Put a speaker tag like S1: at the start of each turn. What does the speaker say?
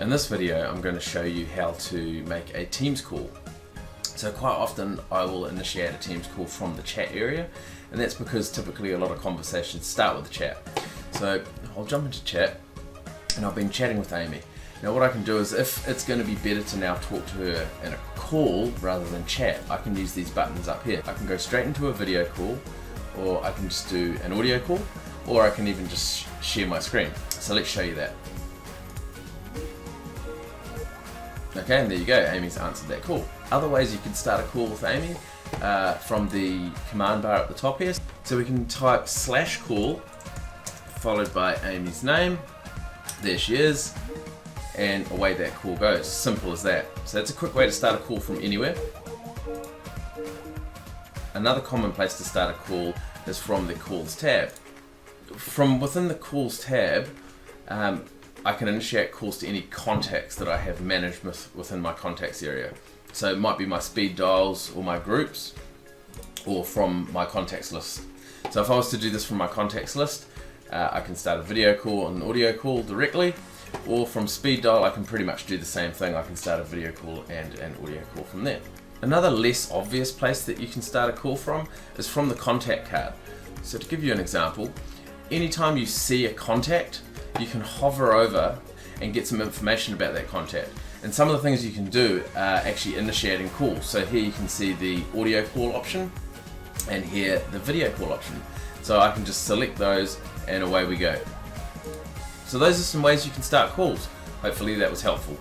S1: In this video I'm going to show you how to make a Teams call. So quite often I will initiate a Teams call from the chat area, and that's because typically a lot of conversations start with the chat. So I'll jump into chat, and I've been chatting with Amy. Now what I can do is, if it's going to be better to now talk to her in a call rather than chat, I can use these buttons up here. I can go straight into a video call, or I can just do an audio call, or I can even just share my screen. So let's show you that. Okay, and there you go, Amy's answered that call. Other ways you can start a call with Amy from the command bar at the top here. So we can type /call followed by Amy's name. There she is, and away that call goes. Simple as that. So that's a quick way to start a call from anywhere. Another common place to start a call is from the Calls tab. From within the Calls tab, I can initiate calls to any contacts that I have managed within my contacts area. So it might be my speed dials or my groups, or from my contacts list. So if I was to do this from my contacts list, I can start a video call and an audio call directly, or from speed dial I can pretty much do the same thing. I can start a video call and an audio call from there. Another less obvious place that you can start a call from is from the contact card. So to give you an example, anytime you see a contact, you can hover over and get some information about that contact. And some of the things you can do are actually initiating calls. So here you can see the audio call option, and here the video call option. So I can just select those and away we go. So those are some ways you can start calls. Hopefully that was helpful.